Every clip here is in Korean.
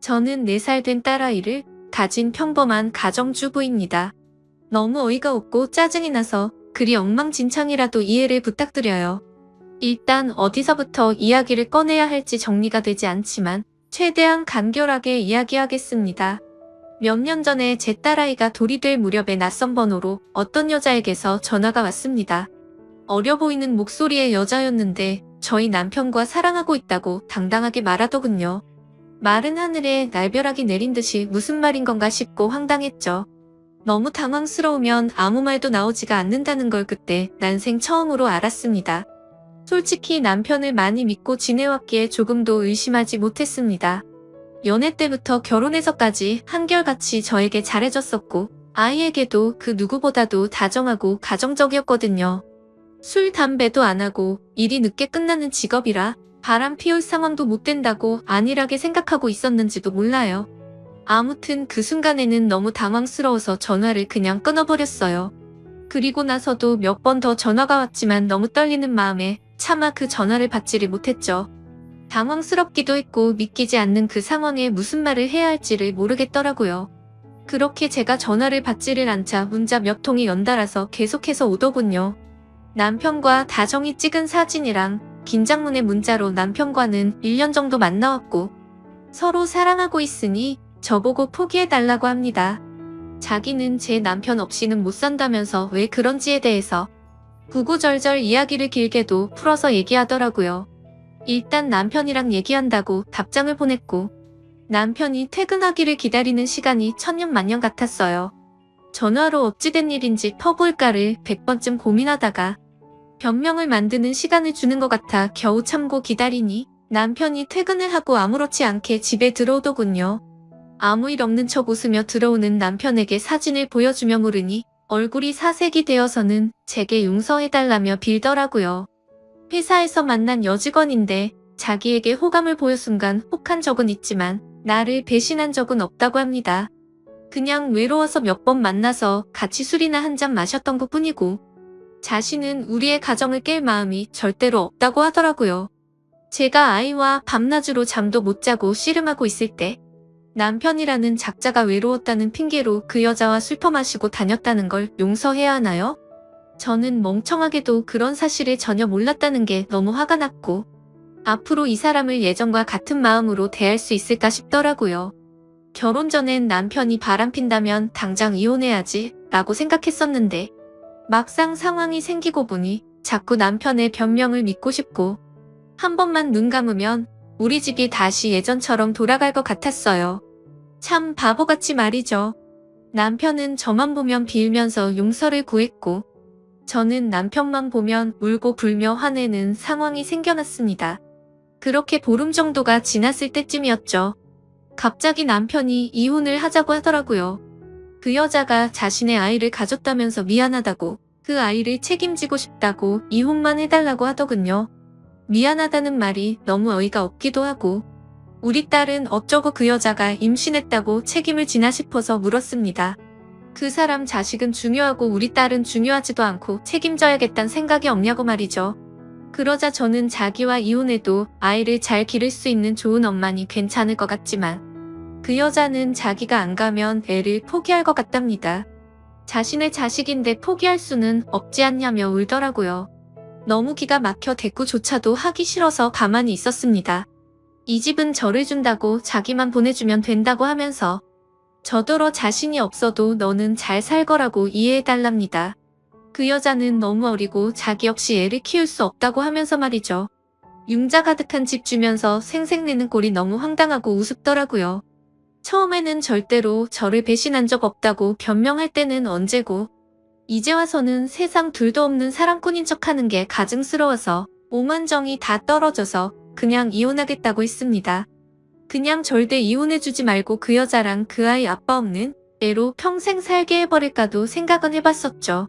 저는 4살 된 딸아이를 가진 평범한 가정주부입니다. 너무 어이가 없고 짜증이 나서 그리 엉망진창이라도 이해를 부탁드려요. 일단 어디서부터 이야기를 꺼내야 할지 정리가 되지 않지만 최대한 간결하게 이야기하겠습니다. 몇 년 전에 제 딸아이가 돌이 될 무렵에 낯선 번호로 어떤 여자에게서 전화가 왔습니다. 어려 보이는 목소리의 여자였는데 저희 남편과 사랑하고 있다고 당당하게 말하더군요. 마른 하늘에 날벼락이 내린 듯이 무슨 말인 건가 싶고 황당했죠. 너무 당황스러우면 아무 말도 나오지가 않는다는 걸 그때 난생 처음으로 알았습니다. 솔직히 남편을 많이 믿고 지내왔기에 조금도 의심하지 못했습니다. 연애 때부터 결혼해서까지 한결같이 저에게 잘해줬었고 아이에게도 그 누구보다도 다정하고 가정적이었거든요. 술, 담배도 안 하고 일이 늦게 끝나는 직업이라 바람 피울 상황도 못 된다고 안일하게 생각하고 있었는지도 몰라요. 아무튼 그 순간에는 너무 당황스러워서 전화를 그냥 끊어버렸어요. 그리고 나서도 몇 번 더 전화가 왔지만 너무 떨리는 마음에 차마 그 전화를 받지를 못했죠. 당황스럽기도 했고 믿기지 않는 그 상황에 무슨 말을 해야 할지를 모르겠더라고요. 그렇게 제가 전화를 받지를 않자 문자 몇 통이 연달아서 계속해서 오더군요. 남편과 다정히 찍은 사진이랑 긴장문의 문자로 남편과는 1년 정도 만나왔고 서로 사랑하고 있으니 저보고 포기해달라고 합니다. 자기는 제 남편 없이는 못 산다면서 왜 그런지에 대해서 구구절절 이야기를 길게도 풀어서 얘기하더라고요. 일단 남편이랑 얘기한다고 답장을 보냈고 남편이 퇴근하기를 기다리는 시간이 천년만년 같았어요. 전화로 어찌된 일인지 터볼까를 100번쯤 고민하다가 변명을 만드는 시간을 주는 것 같아 겨우 참고 기다리니 남편이 퇴근을 하고 아무렇지 않게 집에 들어오더군요. 아무 일 없는 척 웃으며 들어오는 남편에게 사진을 보여주며 물으니 얼굴이 사색이 되어서는 제게 용서해달라며 빌더라고요. 회사에서 만난 여직원인데 자기에게 호감을 보여 순간 혹한 적은 있지만 나를 배신한 적은 없다고 합니다. 그냥 외로워서 몇 번 만나서 같이 술이나 한 잔 마셨던 것 뿐이고 자신은 우리의 가정을 깰 마음이 절대로 없다고 하더라고요. 제가 아이와 밤낮으로 잠도 못 자고 씨름하고 있을 때 남편이라는 작자가 외로웠다는 핑계로 그 여자와 술 퍼마시고 다녔다는 걸 용서해야 하나요? 저는 멍청하게도 그런 사실을 전혀 몰랐다는 게 너무 화가 났고 앞으로 이 사람을 예전과 같은 마음으로 대할 수 있을까 싶더라고요. 결혼 전엔 남편이 바람핀다면 당장 이혼해야지 라고 생각했었는데 막상 상황이 생기고 보니 자꾸 남편의 변명을 믿고 싶고 한 번만 눈 감으면 우리 집이 다시 예전처럼 돌아갈 것 같았어요. 참 바보같이 말이죠. 남편은 저만 보면 빌면서 용서를 구했고 저는 남편만 보면 울고 불며 화내는 상황이 생겨났습니다. 그렇게 보름 정도가 지났을 때쯤이었죠. 갑자기 남편이 이혼을 하자고 하더라고요. 그 여자가 자신의 아이를 가졌다면서 미안하다고 그 아이를 책임지고 싶다고 이혼만 해달라고 하더군요. 미안하다는 말이 너무 어이가 없기도 하고 우리 딸은 어쩌고 그 여자가 임신했다고 책임을 지나 싶어서 물었습니다. 그 사람 자식은 중요하고 우리 딸은 중요하지도 않고 책임져야겠다는 생각이 없냐고 말이죠. 그러자 저는 자기와 이혼해도 아이를 잘 기를 수 있는 좋은 엄마니 괜찮을 것 같지만 그 여자는 자기가 안 가면 애를 포기할 것 같답니다. 자신의 자식인데 포기할 수는 없지 않냐며 울더라고요. 너무 기가 막혀 대꾸조차도 하기 싫어서 가만히 있었습니다. 이 집은 저를 준다고 자기만 보내주면 된다고 하면서 저더러 자신이 없어도 너는 잘 살 거라고 이해해달랍니다. 그 여자는 너무 어리고 자기 없이 애를 키울 수 없다고 하면서 말이죠. 융자 가득한 집 주면서 생색내는 꼴이 너무 황당하고 우습더라고요. 처음에는 절대로 저를 배신한 적 없다고 변명할 때는 언제고 이제 와서는 세상 둘도 없는 사랑꾼인 척하는 게 가증스러워서 오만정이 다 떨어져서 그냥 이혼하겠다고 했습니다. 그냥 절대 이혼해주지 말고 그 여자랑 그 아이 아빠 없는 애로 평생 살게 해버릴까도 생각은 해봤었죠.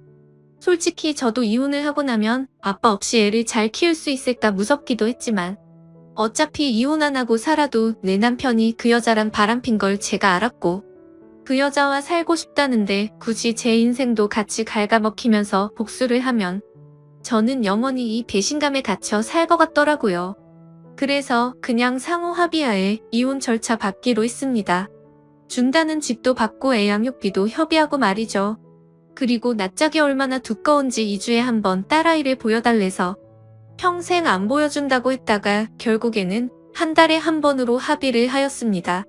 솔직히 저도 이혼을 하고 나면 아빠 없이 애를 잘 키울 수 있을까 무섭기도 했지만 어차피 이혼 안 하고 살아도 내 남편이 그 여자랑 바람핀 걸 제가 알았고 그 여자와 살고 싶다는데 굳이 제 인생도 같이 갉아먹히면서 복수를 하면 저는 영원히 이 배신감에 갇혀 살 것 같더라고요. 그래서 그냥 상호 합의하에 이혼 절차 받기로 했습니다. 준다는 집도 받고 애 양육비도 협의하고 말이죠. 그리고 낯짝이 얼마나 두꺼운지 2주에 한 번 딸아이를 보여달래서 평생 안 보여준다고 했다가 결국에는 한 달에 한 번으로 합의를 하였습니다.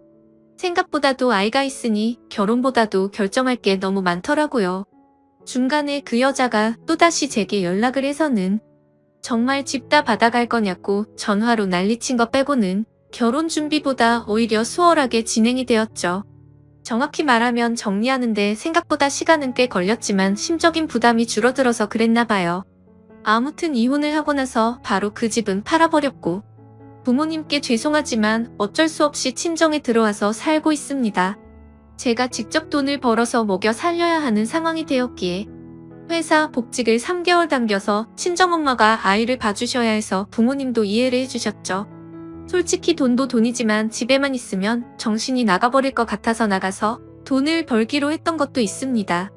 생각보다도 아이가 있으니 결혼보다도 결정할 게 너무 많더라고요. 중간에 그 여자가 또다시 제게 연락을 해서는 정말 집 다 받아갈 거냐고 전화로 난리친 거 빼고는 결혼 준비보다 오히려 수월하게 진행이 되었죠. 정확히 말하면 정리하는데 생각보다 시간은 꽤 걸렸지만 심적인 부담이 줄어들어서 그랬나 봐요. 아무튼 이혼을 하고 나서 바로 그 집은 팔아버렸고 부모님께 죄송하지만 어쩔 수 없이 친정에 들어와서 살고 있습니다. 제가 직접 돈을 벌어서 먹여 살려야 하는 상황이 되었기에 회사 복직을 3개월 당겨서 친정엄마가 아이를 봐주셔야 해서 부모님도 이해를 해주셨죠. 솔직히 돈도 돈이지만 집에만 있으면 정신이 나가버릴 것 같아서 나가서 돈을 벌기로 했던 것도 있습니다.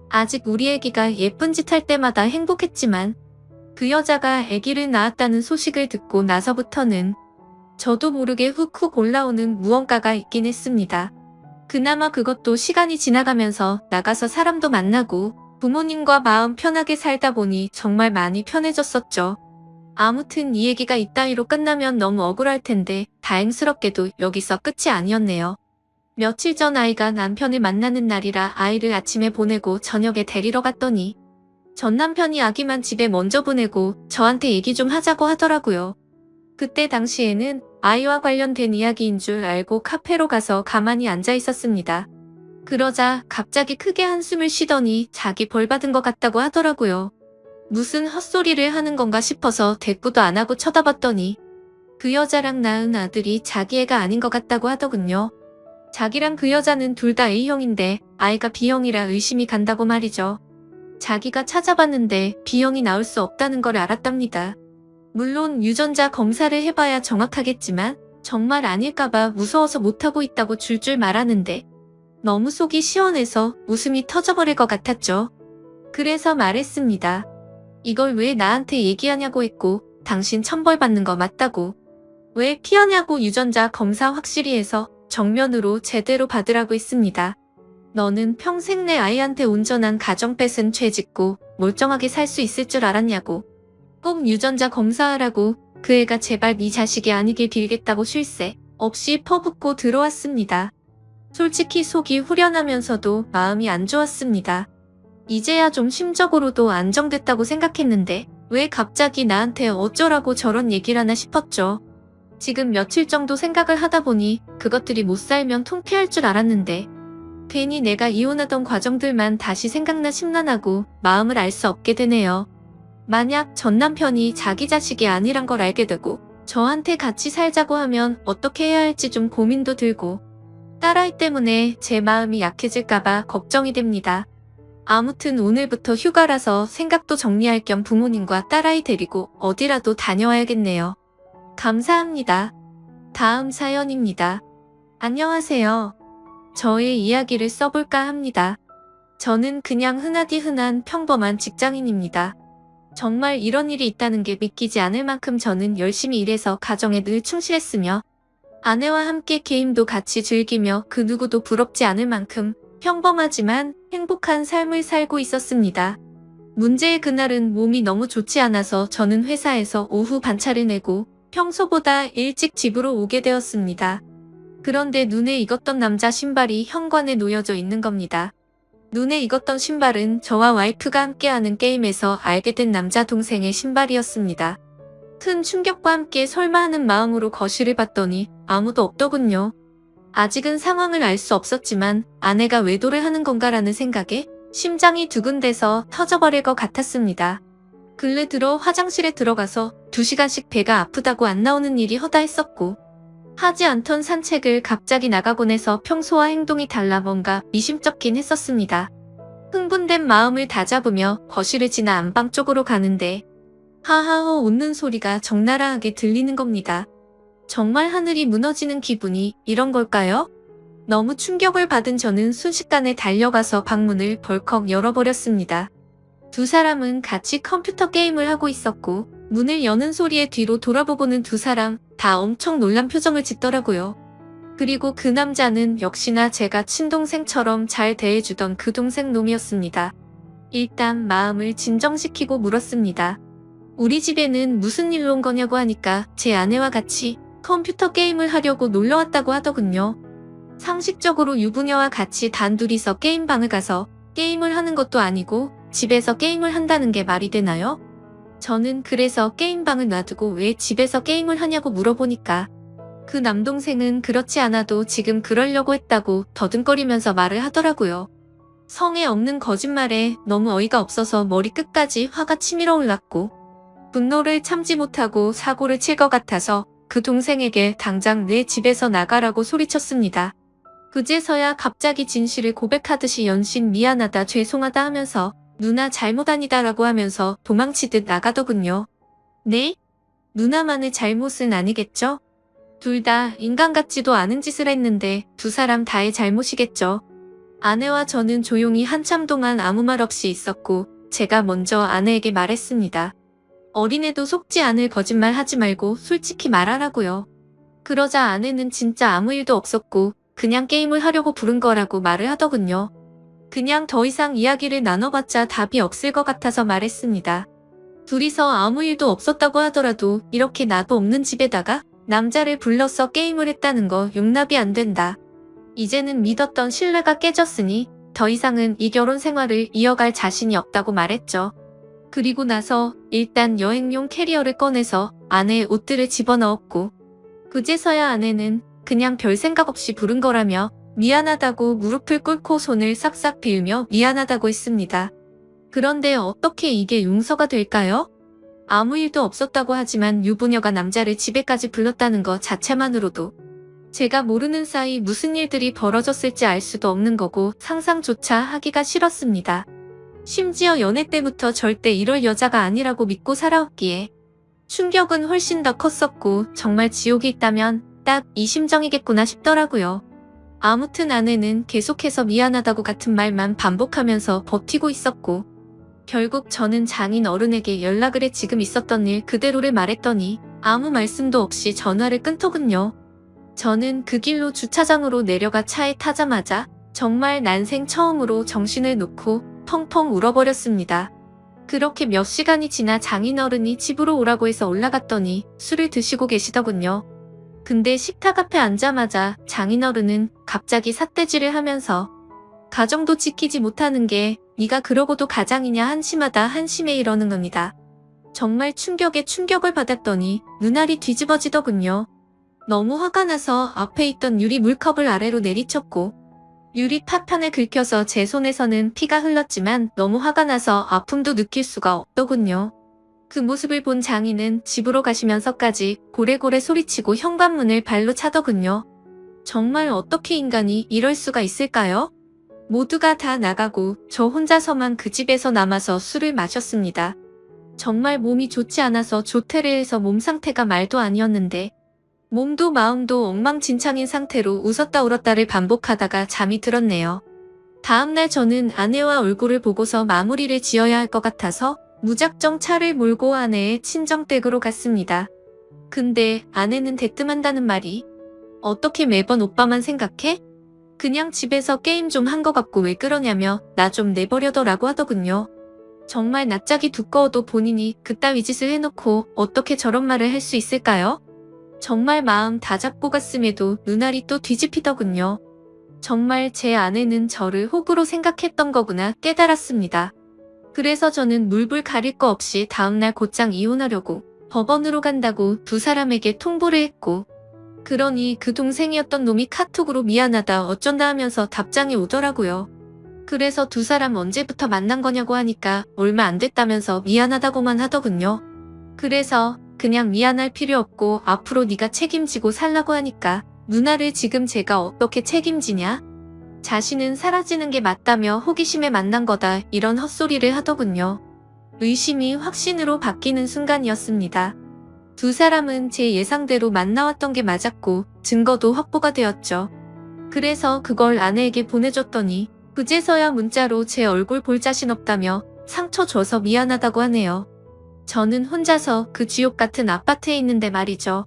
아직 우리 애기가 예쁜 짓 할 때마다 행복했지만 그 여자가 애기를 낳았다는 소식을 듣고 나서부터는 저도 모르게 훅훅 올라오는 무언가가 있긴 했습니다. 그나마 그것도 시간이 지나가면서 나가서 사람도 만나고 부모님과 마음 편하게 살다 보니 정말 많이 편해졌었죠. 아무튼 이 얘기가 이따위로 끝나면 너무 억울할 텐데 다행스럽게도 여기서 끝이 아니었네요. 며칠 전 아이가 남편을 만나는 날이라 아이를 아침에 보내고 저녁에 데리러 갔더니 전 남편이 아기만 집에 먼저 보내고 저한테 얘기 좀 하자고 하더라고요. 그때 당시에는 아이와 관련된 이야기인 줄 알고 카페로 가서 가만히 앉아 있었습니다. 그러자 갑자기 크게 한숨을 쉬더니 자기 벌 받은 것 같다고 하더라고요. 무슨 헛소리를 하는 건가 싶어서 대꾸도 안 하고 쳐다봤더니 그 여자랑 낳은 아들이 자기 애가 아닌 것 같다고 하더군요. 자기랑 그 여자는 둘 다 A형인데 아이가 B형이라 의심이 간다고 말이죠. 자기가 찾아봤는데 B형이 나올 수 없다는 걸 알았답니다. 물론 유전자 검사를 해봐야 정확하겠지만 정말 아닐까봐 무서워서 못하고 있다고 줄줄 말하는데 너무 속이 시원해서 웃음이 터져버릴 것 같았죠. 그래서 말했습니다. 이걸 왜 나한테 얘기하냐고 했고 당신 천벌 받는 거 맞다고. 왜 피하냐고 유전자 검사 확실히 해서 정면으로 제대로 받으라고 했습니다. 너는 평생 내 아이한테 온전한 가정 뺏은 죄 짓고 멀쩡하게 살 수 있을 줄 알았냐고. 꼭 유전자 검사하라고 그 애가 제발 네 자식이 아니길 빌겠다고 쉴새 없이 퍼붓고 들어왔습니다. 솔직히 속이 후련하면서도 마음이 안 좋았습니다. 이제야 좀 심적으로도 안정됐다고 생각했는데 왜 갑자기 나한테 어쩌라고 저런 얘기를 하나 싶었죠. 지금 며칠 정도 생각을 하다 보니 그것들이 못 살면 통쾌할 줄 알았는데 괜히 내가 이혼하던 과정들만 다시 생각나 심란하고 마음을 알 수 없게 되네요. 만약 전 남편이 자기 자식이 아니란 걸 알게 되고 저한테 같이 살자고 하면 어떻게 해야 할지 좀 고민도 들고 딸아이 때문에 제 마음이 약해질까봐 걱정이 됩니다. 아무튼 오늘부터 휴가라서 생각도 정리할 겸 부모님과 딸아이 데리고 어디라도 다녀와야겠네요. 감사합니다. 다음 사연입니다. 안녕하세요. 저의 이야기를 써볼까 합니다. 저는 그냥 흔하디 흔한 평범한 직장인입니다. 정말 이런 일이 있다는 게 믿기지 않을 만큼 저는 열심히 일해서 가정에 늘 충실했으며 아내와 함께 게임도 같이 즐기며 그 누구도 부럽지 않을 만큼 평범하지만 행복한 삶을 살고 있었습니다. 문제의 그날은 몸이 너무 좋지 않아서 저는 회사에서 오후 반차를 내고 평소보다 일찍 집으로 오게 되었습니다. 그런데 눈에 익었던 남자 신발이 현관에 놓여져 있는 겁니다. 눈에 익었던 신발은 저와 와이프가 함께하는 게임에서 알게 된 남자 동생의 신발이었습니다. 큰 충격과 함께 설마 하는 마음으로 거실을 봤더니 아무도 없더군요. 아직은 상황을 알 수 없었지만 아내가 외도를 하는 건가라는 생각에 심장이 두근대서 터져버릴 것 같았습니다. 근래 들어 화장실에 들어가서 2시간씩 배가 아프다고 안 나오는 일이 허다했었고 하지 않던 산책을 갑자기 나가곤 해서 평소와 행동이 달라 뭔가 미심쩍긴 했었습니다. 흥분된 마음을 다잡으며 거실을 지나 안방 쪽으로 가는데 하하호 웃는 소리가 적나라하게 들리는 겁니다. 정말 하늘이 무너지는 기분이 이런 걸까요? 너무 충격을 받은 저는 순식간에 달려가서 방문을 벌컥 열어버렸습니다. 두 사람은 같이 컴퓨터 게임을 하고 있었고 문을 여는 소리에 뒤로 돌아보고는 두 사람 다 엄청 놀란 표정을 짓더라고요. 그리고 그 남자는 역시나 제가 친동생처럼 잘 대해주던 그 동생 놈이었습니다. 일단 마음을 진정시키고 물었습니다. 우리 집에는 무슨 일로 온 거냐고 하니까 제 아내와 같이 컴퓨터 게임을 하려고 놀러 왔다고 하더군요. 상식적으로 유부녀와 같이 단둘이서 게임방을 가서 게임을 하는 것도 아니고 집에서 게임을 한다는 게 말이 되나요? 저는 그래서 게임방을 놔두고 왜 집에서 게임을 하냐고 물어보니까 그 남동생은 그렇지 않아도 지금 그러려고 했다고 더듬거리면서 말을 하더라고요. 성에 없는 거짓말에 너무 어이가 없어서 머리끝까지 화가 치밀어 올랐고 분노를 참지 못하고 사고를 칠 것 같아서 그 동생에게 당장 내 집에서 나가라고 소리쳤습니다. 그제서야 갑자기 진실을 고백하듯이 연신 미안하다 죄송하다 하면서 누나 잘못 아니다라고 하면서 도망치듯 나가더군요. 네? 누나만의 잘못은 아니겠죠? 둘 다 인간 같지도 않은 짓을 했는데 두 사람 다의 잘못이겠죠. 아내와 저는 조용히 한참 동안 아무 말 없이 있었고 제가 먼저 아내에게 말했습니다. 어린애도 속지 않을 거짓말 하지 말고 솔직히 말하라고요. 그러자 아내는 진짜 아무 일도 없었고 그냥 게임을 하려고 부른 거라고 말을 하더군요. 그냥 더 이상 이야기를 나눠봤자 답이 없을 것 같아서 말했습니다. 둘이서 아무 일도 없었다고 하더라도 이렇게 나도 없는 집에다가 남자를 불러서 게임을 했다는 거 용납이 안 된다. 이제는 믿었던 신뢰가 깨졌으니 더 이상은 이 결혼 생활을 이어갈 자신이 없다고 말했죠. 그리고 나서 일단 여행용 캐리어를 꺼내서 아내의 옷들을 집어넣었고 그제서야 아내는 그냥 별 생각 없이 부른 거라며 미안하다고 무릎을 꿇고 손을 싹싹 빌며 미안하다고 했습니다. 그런데 어떻게 이게 용서가 될까요? 아무 일도 없었다고 하지만 유부녀가 남자를 집에까지 불렀다는 것 자체만으로도 제가 모르는 사이 무슨 일들이 벌어졌을지 알 수도 없는 거고 상상조차 하기가 싫었습니다. 심지어 연애 때부터 절대 이럴 여자가 아니라고 믿고 살아왔기에 충격은 훨씬 더 컸었고 정말 지옥이 있다면 딱 이 심정이겠구나 싶더라고요. 아무튼 아내는 계속해서 미안하다고 같은 말만 반복하면서 버티고 있었고 결국 저는 장인 어른에게 연락을 해 지금 있었던 일 그대로를 말했더니 아무 말씀도 없이 전화를 끊더군요. 저는 그 길로 주차장으로 내려가 차에 타자마자 정말 난생 처음으로 정신을 놓고 펑펑 울어버렸습니다. 그렇게 몇 시간이 지나 장인어른이 집으로 오라고 해서 올라갔더니 술을 드시고 계시더군요. 근데 식탁 앞에 앉자마자 장인어른은 갑자기 삿대질을 하면서 가정도 지키지 못하는 게 네가 그러고도 가장이냐 한심하다 한심해 이러는 겁니다. 정말 충격에 충격을 받았더니 눈알이 뒤집어지더군요. 너무 화가 나서 앞에 있던 유리 물컵을 아래로 내리쳤고 유리 파편에 긁혀서 제 손에서는 피가 흘렀지만 너무 화가 나서 아픔도 느낄 수가 없더군요. 그 모습을 본 장인은 집으로 가시면서까지 고래고래 소리치고 현관문을 발로 차더군요. 정말 어떻게 인간이 이럴 수가 있을까요? 모두가 다 나가고 저 혼자서만 그 집에서 남아서 술을 마셨습니다. 정말 몸이 좋지 않아서 조퇴를 해서 몸 상태가 말도 아니었는데 몸도 마음도 엉망진창인 상태로 웃었다 울었다를 반복하다가 잠이 들었네요. 다음날 저는 아내와 얼굴을 보고서 마무리를 지어야 할 것 같아서 무작정 차를 몰고 아내의 친정댁으로 갔습니다. 근데 아내는 대뜸한다는 말이 어떻게 매번 오빠만 생각해? 그냥 집에서 게임 좀 한 것 같고 왜 그러냐며 나 좀 내버려둬라고 하더군요. 정말 낯짝이 두꺼워도 본인이 그따위 짓을 해놓고 어떻게 저런 말을 할 수 있을까요? 정말 마음 다 잡고 갔음에도 눈알이 또 뒤집히더군요. 정말 제 아내는 저를 호구로 생각했던 거구나 깨달았습니다. 그래서 저는 물불 가릴 거 없이 다음날 곧장 이혼하려고 법원으로 간다고 두 사람에게 통보를 했고 그러니 그 동생이었던 놈이 카톡으로 미안하다 어쩐다 하면서 답장이 오더라고요. 그래서 두 사람 언제부터 만난 거냐고 하니까 얼마 안 됐다면서 미안하다고만 하더군요. 그래서 그냥 미안할 필요 없고 앞으로 네가 책임지고 살라고 하니까 누나를 지금 제가 어떻게 책임지냐? 자신은 사라지는 게 맞다며 호기심에 만난 거다 이런 헛소리를 하더군요. 의심이 확신으로 바뀌는 순간이었습니다. 두 사람은 제 예상대로 만나왔던 게 맞았고 증거도 확보가 되었죠. 그래서 그걸 아내에게 보내줬더니 그제서야 문자로 제 얼굴 볼 자신 없다며 상처 줘서 미안하다고 하네요. 저는 혼자서 그 지옥 같은 아파트에 있는데 말이죠.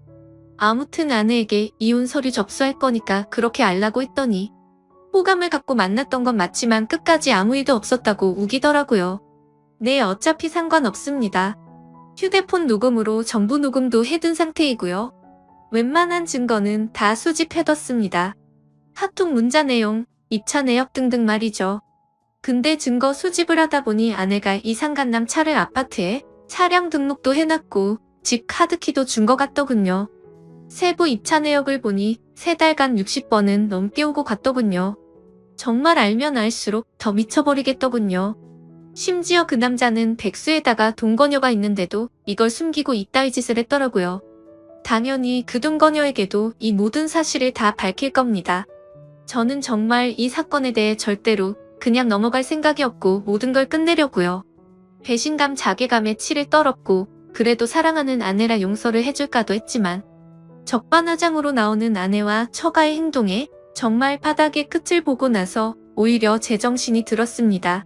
아무튼 아내에게 이혼 서류 접수할 거니까 그렇게 알라고 했더니 호감을 갖고 만났던 건 맞지만 끝까지 아무 일도 없었다고 우기더라고요. 네, 어차피 상관없습니다. 휴대폰 녹음으로 전부 녹음도 해둔 상태이고요. 웬만한 증거는 다 수집해뒀습니다. 카톡 문자 내용, 입차 내역 등등 말이죠. 근데 증거 수집을 하다 보니 아내가 이 상간남 차를 아파트에 차량 등록도 해놨고 집 카드키도 준 것 같더군요. 세부 입차 내역을 보니 3달간 60번은 넘게 오고 갔더군요. 정말 알면 알수록 더 미쳐버리겠더군요. 심지어 그 남자는 백수에다가 동거녀가 있는데도 이걸 숨기고 이따위 짓을 했더라고요. 당연히 그 동거녀에게도 이 모든 사실을 다 밝힐 겁니다. 저는 정말 이 사건에 대해 절대로 그냥 넘어갈 생각이 없고 모든 걸 끝내려고요. 배신감 자괴감에 치를 떨었고 그래도 사랑하는 아내라 용서를 해줄까도 했지만 적반하장으로 나오는 아내와 처가의 행동에 정말 바닥의 끝을 보고 나서 오히려 제정신이 들었습니다.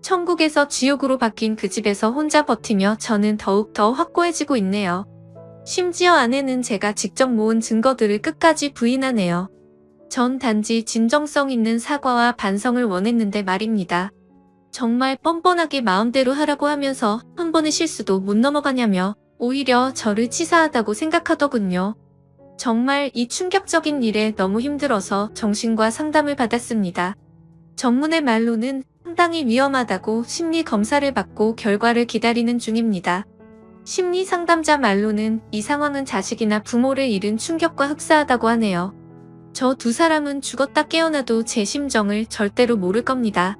천국에서 지옥으로 바뀐 그 집에서 혼자 버티며 저는 더욱더 확고해지고 있네요. 심지어 아내는 제가 직접 모은 증거들을 끝까지 부인하네요. 전 단지 진정성 있는 사과와 반성을 원했는데 말입니다. 정말 뻔뻔하게 마음대로 하라고 하면서 한 번의 실수도 못 넘어가냐며 오히려 저를 치사하다고 생각하더군요. 정말 이 충격적인 일에 너무 힘들어서 정신과 상담을 받았습니다. 전문의 말로는 상당히 위험하다고 심리 검사를 받고 결과를 기다리는 중입니다. 심리 상담자 말로는 이 상황은 자식이나 부모를 잃은 충격과 흡사하다고 하네요. 저 두 사람은 죽었다 깨어나도 제 심정을 절대로 모를 겁니다.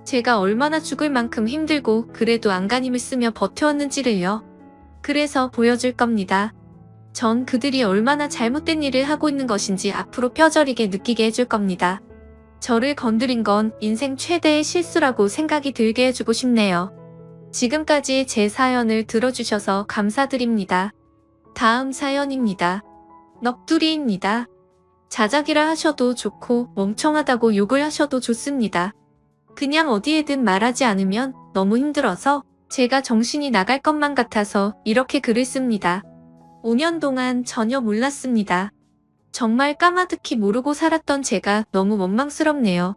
제가 얼마나 죽을 만큼 힘들고 그래도 안간힘을 쓰며 버텨왔는지를요. 그래서 보여줄 겁니다. 전 그들이 얼마나 잘못된 일을 하고 있는 것인지 앞으로 뼈저리게 느끼게 해줄 겁니다. 저를 건드린 건 인생 최대의 실수라고 생각이 들게 해주고 싶네요. 지금까지 제 사연을 들어주셔서 감사드립니다. 다음 사연입니다. 넋두리입니다. 자작이라 하셔도 좋고 멍청하다고 욕을 하셔도 좋습니다. 그냥 어디에든 말하지 않으면 너무 힘들어서 제가 정신이 나갈 것만 같아서 이렇게 글을 씁니다. 5년 동안 전혀 몰랐습니다. 정말 까마득히 모르고 살았던 제가 너무 원망스럽네요.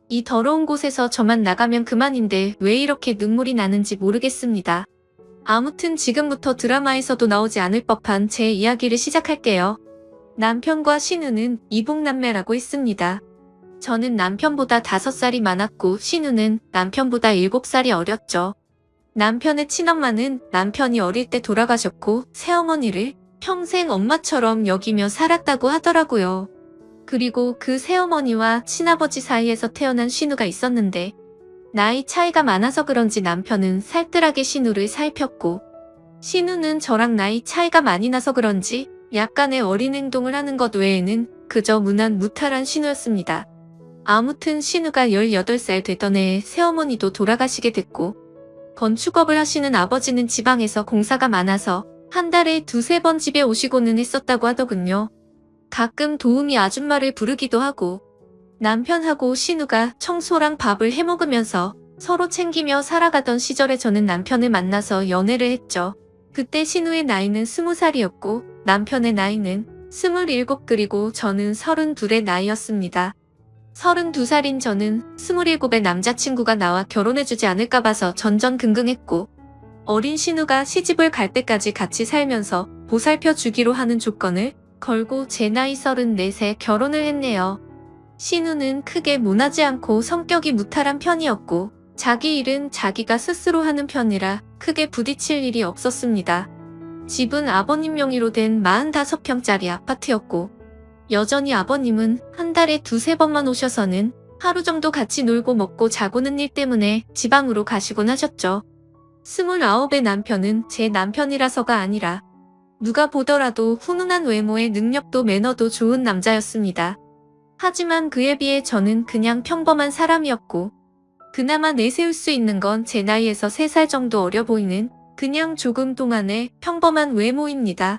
이 더러운 곳에서 저만 나가면 그만인데 왜 이렇게 눈물이 나는지 모르겠습니다. 아무튼 지금부터 드라마에서도 나오지 않을 법한 제 이야기를 시작할게요. 남편과 신우는 이복남매라고 했습니다. 저는 남편보다 5살이 많았고 신우는 남편보다 7살이 어렸죠. 남편의 친엄마는 남편이 어릴 때 돌아가셨고 새어머니를 평생 엄마처럼 여기며 살았다고 하더라고요. 그리고 그 새어머니와 친아버지 사이에서 태어난 신우가 있었는데 나이 차이가 많아서 그런지 남편은 살뜰하게 신우를 살폈고 신우는 저랑 나이 차이가 많이 나서 그런지 약간의 어린 행동을 하는 것 외에는 그저 무난무탈한 신우였습니다. 아무튼 신우가 18살 되던 해에 새어머니도 돌아가시게 됐고 건축업을 하시는 아버지는 지방에서 공사가 많아서 한 달에 2~3번 집에 오시고는 했었다고 하더군요. 가끔 도우미 아줌마를 부르기도 하고 남편하고 신우가 청소랑 밥을 해먹으면서 서로 챙기며 살아가던 시절에 저는 남편을 만나서 연애를 했죠. 그때 신우의 나이는 20살이었고 남편의 나이는 27 그리고 저는 32의 나이였습니다. 32살인 저는 27의 남자친구가 나와 결혼해주지 않을까 봐서 전전긍긍했고 어린 신우가 시집을 갈 때까지 같이 살면서 보살펴 주기로 하는 조건을 걸고 제 나이 34세 결혼을 했네요. 신우는 크게 모나지 않고 성격이 무탈한 편이었고 자기 일은 자기가 스스로 하는 편이라 크게 부딪힐 일이 없었습니다. 집은 아버님 명의로 된 45평짜리 아파트였고 여전히 아버님은 한 달에 2~3번만 오셔서는 하루 정도 같이 놀고 먹고 자고는 일 때문에 지방으로 가시곤 하셨죠. 29의 남편은 제 남편이라서가 아니라 누가 보더라도 훈훈한 외모에 능력도 매너도 좋은 남자였습니다. 하지만 그에 비해 저는 그냥 평범한 사람이었고 그나마 내세울 수 있는 건 제 나이에서 3살 정도 어려 보이는 그냥 조금 동안의 평범한 외모입니다.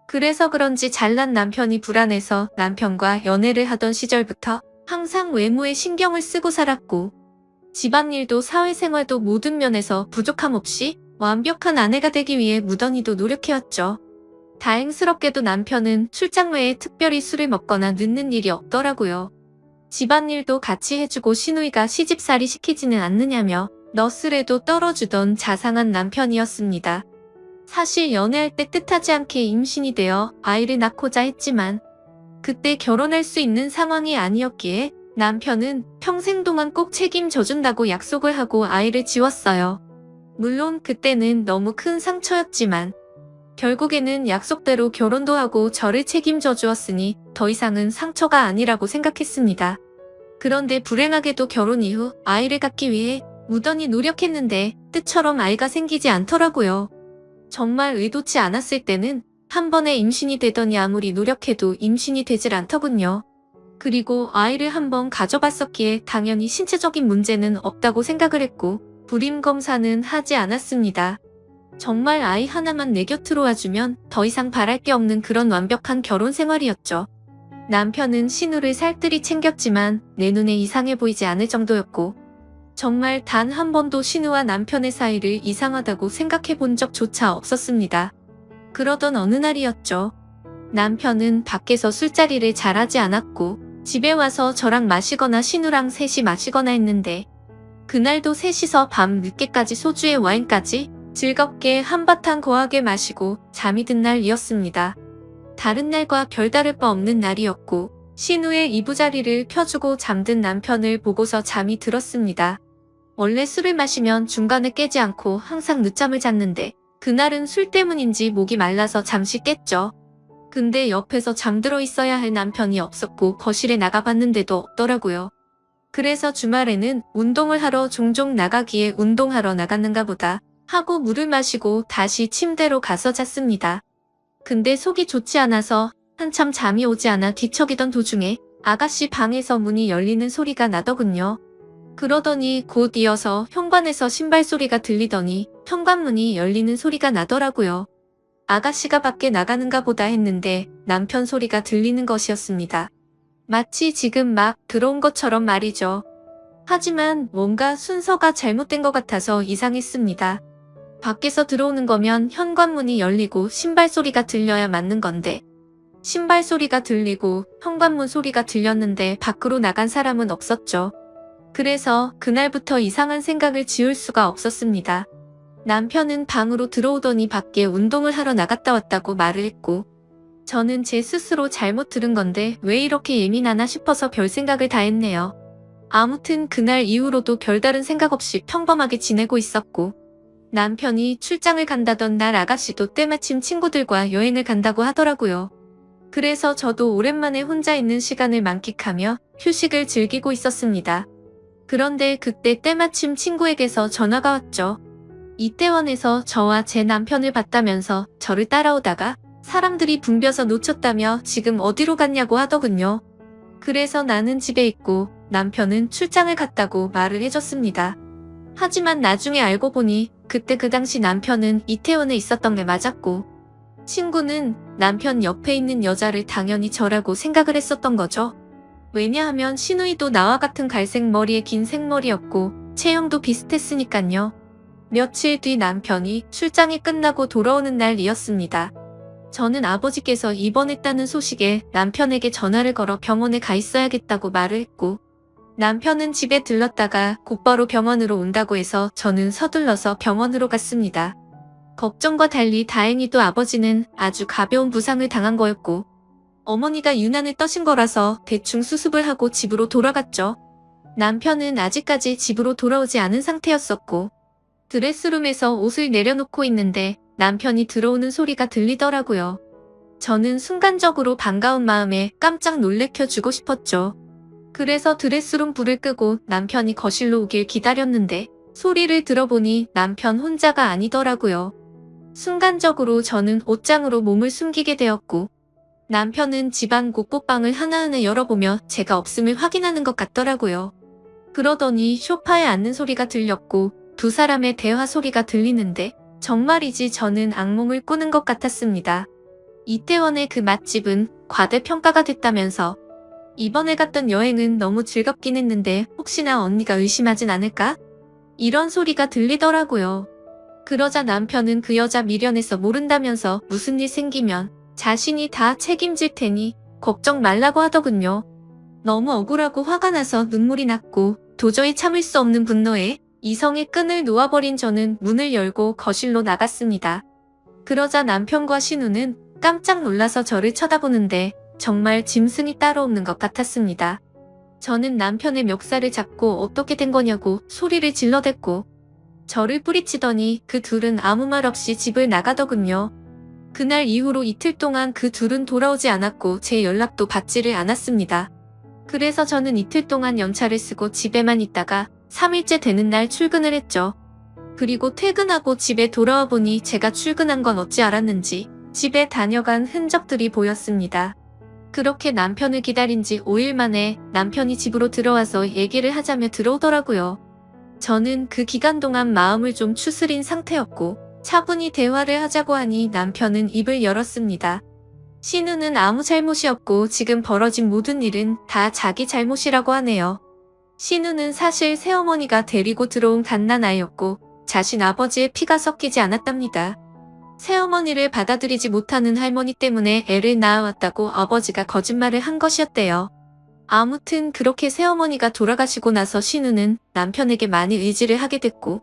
그래서 그런지 잘난 남편이 불안해서 남편과 연애를 하던 시절부터 항상 외모에 신경을 쓰고 살았고 집안일도 사회생활도 모든 면에서 부족함 없이 완벽한 아내가 되기 위해 무던히도 노력해왔죠. 다행스럽게도 남편은 출장 외에 특별히 술을 먹거나 늦는 일이 없더라고요. 집안일도 같이 해주고 시누이가 시집살이 시키지는 않느냐며 너스레도 떨어주던 자상한 남편이었습니다. 사실 연애할 때 뜻하지 않게 임신이 되어 아이를 낳고자 했지만 그때 결혼할 수 있는 상황이 아니었기에 남편은 평생 동안 꼭 책임져준다고 약속을 하고 아이를 지웠어요. 물론 그때는 너무 큰 상처였지만 결국에는 약속대로 결혼도 하고 저를 책임져 주었으니 더 이상은 상처가 아니라고 생각했습니다. 그런데 불행하게도 결혼 이후 아이를 갖기 위해 무던히 노력했는데 뜻처럼 아이가 생기지 않더라고요. 정말 의도치 않았을 때는 한 번에 임신이 되더니 아무리 노력해도 임신이 되질 않더군요. 그리고 아이를 한 번 가져봤었기에 당연히 신체적인 문제는 없다고 생각을 했고 불임 검사는 하지 않았습니다. 정말 아이 하나만 내 곁으로 와주면 더 이상 바랄 게 없는 그런 완벽한 결혼 생활이었죠. 남편은 신우를 살뜰히 챙겼지만 내 눈에 이상해 보이지 않을 정도였고 정말 단 한 번도 신우와 남편의 사이를 이상하다고 생각해 본 적조차 없었습니다. 그러던 어느 날이었죠. 남편은 밖에서 술자리를 잘하지 않았고 집에 와서 저랑 마시거나 신우랑 셋이 마시거나 했는데 그날도 셋이서 밤 늦게까지 소주에 와인까지 즐겁게 한바탕 거하게 마시고 잠이 든 날이었습니다. 다른 날과 별다를 바 없는 날이었고 신우의 이부자리를 펴주고 잠든 남편을 보고서 잠이 들었습니다. 원래 술을 마시면 중간에 깨지 않고 항상 늦잠을 잤는데 그날은 술 때문인지 목이 말라서 잠시 깼죠. 근데 옆에서 잠들어 있어야 할 남편이 없었고 거실에 나가봤는데도 없더라고요. 그래서 주말에는 운동을 하러 종종 나가기에 운동하러 나갔는가 보다 하고 물을 마시고 다시 침대로 가서 잤습니다. 근데 속이 좋지 않아서 한참 잠이 오지 않아 뒤척이던 도중에 아가씨 방에서 문이 열리는 소리가 나더군요. 그러더니 곧 이어서 현관에서 신발 소리가 들리더니 현관문이 열리는 소리가 나더라고요. 아가씨가 밖에 나가는가 보다 했는데 남편 소리가 들리는 것이었습니다. 마치 지금 막 들어온 것처럼 말이죠. 하지만 뭔가 순서가 잘못된 것 같아서 이상했습니다. 밖에서 들어오는 거면 현관문이 열리고 신발 소리가 들려야 맞는 건데 신발 소리가 들리고 현관문 소리가 들렸는데 밖으로 나간 사람은 없었죠. 그래서 그날부터 이상한 생각을 지울 수가 없었습니다. 남편은 방으로 들어오더니 밖에 운동을 하러 나갔다 왔다고 말을 했고 저는 제 스스로 잘못 들은 건데 왜 이렇게 예민하나 싶어서 별 생각을 다 했네요. 아무튼 그날 이후로도 별다른 생각 없이 평범하게 지내고 있었고 남편이 출장을 간다던 날 아가씨도 때마침 친구들과 여행을 간다고 하더라고요. 그래서 저도 오랜만에 혼자 있는 시간을 만끽하며 휴식을 즐기고 있었습니다. 그런데 그때 때마침 친구에게서 전화가 왔죠. 이태원에서 저와 제 남편을 봤다면서 저를 따라오다가 사람들이 붐벼서 놓쳤다며 지금 어디로 갔냐고 하더군요. 그래서 나는 집에 있고 남편은 출장을 갔다고 말을 해줬습니다. 하지만 나중에 알고 보니 그때 그 당시 남편은 이태원에 있었던 게 맞았고 친구는 남편 옆에 있는 여자를 당연히 저라고 생각을 했었던 거죠. 왜냐하면 시누이도 나와 같은 갈색 머리에 긴 생머리였고 체형도 비슷했으니깐요. 며칠 뒤 남편이 출장이 끝나고 돌아오는 날이었습니다. 저는 아버지께서 입원했다는 소식에 남편에게 전화를 걸어 병원에 가 있어야겠다고 말을 했고 남편은 집에 들렀다가 곧바로 병원으로 온다고 해서 저는 서둘러서 병원으로 갔습니다. 걱정과 달리 다행히도 아버지는 아주 가벼운 부상을 당한 거였고 어머니가 유난을 떠신 거라서 대충 수습을 하고 집으로 돌아갔죠. 남편은 아직까지 집으로 돌아오지 않은 상태였었고 드레스룸에서 옷을 내려놓고 있는데 남편이 들어오는 소리가 들리더라고요. 저는 순간적으로 반가운 마음에 깜짝 놀래켜주고 싶었죠. 그래서 드레스룸 불을 끄고 남편이 거실로 오길 기다렸는데 소리를 들어보니 남편 혼자가 아니더라고요. 순간적으로 저는 옷장으로 몸을 숨기게 되었고 남편은 집안 곳곳방을 하나하나 열어보며 제가 없음을 확인하는 것 같더라고요. 그러더니 소파에 앉는 소리가 들렸고 두 사람의 대화 소리가 들리는데 정말이지 저는 악몽을 꾸는 것 같았습니다. 이태원의 그 맛집은 과대평가가 됐다면서 이번에 갔던 여행은 너무 즐겁긴 했는데 혹시나 언니가 의심하진 않을까? 이런 소리가 들리더라고요. 그러자 남편은 그 여자 미련해서 모른다면서 무슨 일 생기면 자신이 다 책임질 테니 걱정 말라고 하더군요. 너무 억울하고 화가 나서 눈물이 났고 도저히 참을 수 없는 분노에 이성의 끈을 놓아버린 저는 문을 열고 거실로 나갔습니다. 그러자 남편과 신우는 깜짝 놀라서 저를 쳐다보는데 정말 짐승이 따로 없는 것 같았습니다. 저는 남편의 멱살을 잡고 어떻게 된 거냐고 소리를 질러댔고 저를 뿌리치더니 그 둘은 아무 말 없이 집을 나가더군요. 그날 이후로 이틀 동안 그 둘은 돌아오지 않았고 제 연락도 받지를 않았습니다. 그래서 저는 이틀 동안 연차를 쓰고 집에만 있다가 3일째 되는 날 출근을 했죠. 그리고 퇴근하고 집에 돌아와 보니 제가 출근한 건 어찌 알았는지 집에 다녀간 흔적들이 보였습니다. 그렇게 남편을 기다린 지 5일 만에 남편이 집으로 들어와서 얘기를 하자며 들어오더라고요. 저는 그 기간 동안 마음을 좀 추스린 상태였고 차분히 대화를 하자고 하니 남편은 입을 열었습니다. 신우는 아무 잘못이 없고 지금 벌어진 모든 일은 다 자기 잘못이라고 하네요. 신우는 사실 새어머니가 데리고 들어온 갓난아이였고 자신 아버지의 피가 섞이지 않았답니다. 새어머니를 받아들이지 못하는 할머니 때문에 애를 낳아왔다고 아버지가 거짓말을 한 것이었대요. 아무튼 그렇게 새어머니가 돌아가시고 나서 신우는 남편에게 많이 의지를 하게 됐고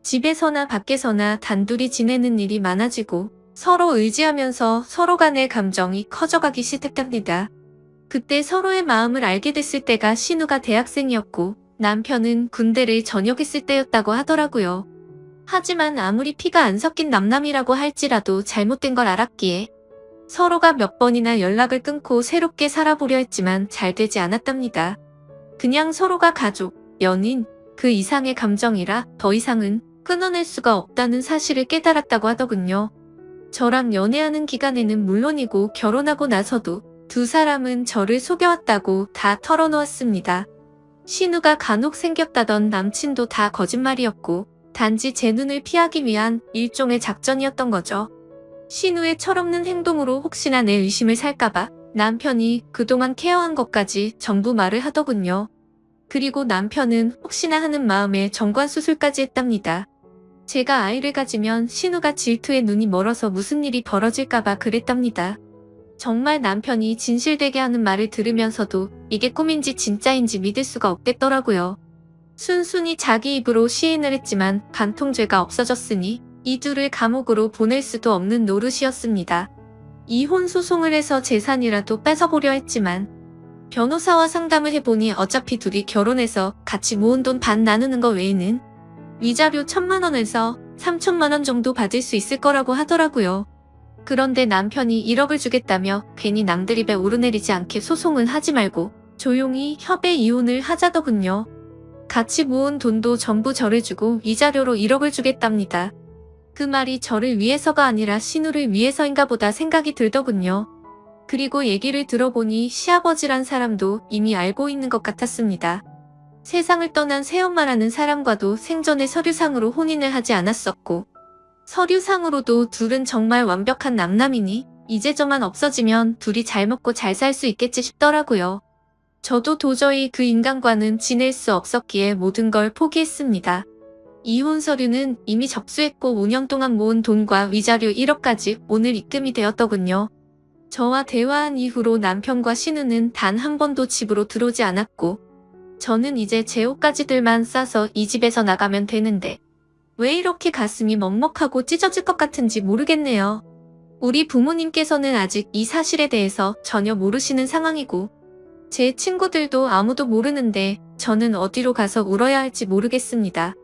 집에서나 밖에서나 단둘이 지내는 일이 많아지고 서로 의지하면서 서로 간의 감정이 커져가기 시작합니다. 그때 서로의 마음을 알게 됐을 때가 신우가 대학생이었고 남편은 군대를 전역했을 때였다고 하더라고요. 하지만 아무리 피가 안 섞인 남남이라고 할지라도 잘못된 걸 알았기에 서로가 몇 번이나 연락을 끊고 새롭게 살아보려 했지만 잘 되지 않았답니다. 그냥 서로가 가족, 연인, 그 이상의 감정이라 더 이상은 끊어낼 수가 없다는 사실을 깨달았다고 하더군요. 저랑 연애하는 기간에는 물론이고 결혼하고 나서도 두 사람은 저를 속여왔다고 다 털어놓았습니다. 신우가 간혹 생겼다던 남친도 다 거짓말이었고 단지 제 눈을 피하기 위한 일종의 작전이었던 거죠. 신우의 철없는 행동으로 혹시나 내 의심을 살까봐 남편이 그동안 케어한 것까지 전부 말을 하더군요. 그리고 남편은 혹시나 하는 마음에 정관수술까지 했답니다. 제가 아이를 가지면 신우가 질투에 눈이 멀어서 무슨 일이 벌어질까봐 그랬답니다. 정말 남편이 진실되게 하는 말을 들으면서도 이게 꿈인지 진짜인지 믿을 수가 없겠더라고요. 순순히 자기 입으로 시인을 했지만 간통죄가 없어졌으니 이 둘을 감옥으로 보낼 수도 없는 노릇이었습니다. 이혼 소송을 해서 재산이라도 뺏어보려 했지만 변호사와 상담을 해보니 어차피 둘이 결혼해서 같이 모은 돈 반 나누는 거 외에는 위자료 1,000만 원에서 3천만 원 정도 받을 수 있을 거라고 하더라고요. 그런데 남편이 1억을 주겠다며 괜히 남들 입에 오르내리지 않게 소송은 하지 말고 조용히 협의 이혼을 하자더군요. 같이 모은 돈도 전부 저를 주고 위자료로 1억을 주겠답니다. 그 말이 저를 위해서가 아니라 신우를 위해서인가 보다 생각이 들더군요. 그리고 얘기를 들어보니 시아버지란 사람도 이미 알고 있는 것 같았습니다. 세상을 떠난 새엄마라는 사람과도 생전에 서류상으로 혼인을 하지 않았었고 서류상으로도 둘은 정말 완벽한 남남이니 이제 저만 없어지면 둘이 잘 먹고 잘 살 수 있겠지 싶더라고요. 저도 도저히 그 인간과는 지낼 수 없었기에 모든 걸 포기했습니다. 이혼 서류는 이미 접수했고 5년 동안 모은 돈과 위자료 1억까지 오늘 입금이 되었더군요. 저와 대화한 이후로 남편과 신우는 단 한 번도 집으로 들어오지 않았고 저는 이제 제 옷가지들만 싸서 이 집에서 나가면 되는데 왜 이렇게 가슴이 먹먹하고 찢어질 것 같은지 모르겠네요. 우리 부모님께서는 아직 이 사실에 대해서 전혀 모르시는 상황이고 제 친구들도 아무도 모르는데 저는 어디로 가서 울어야 할지 모르겠습니다.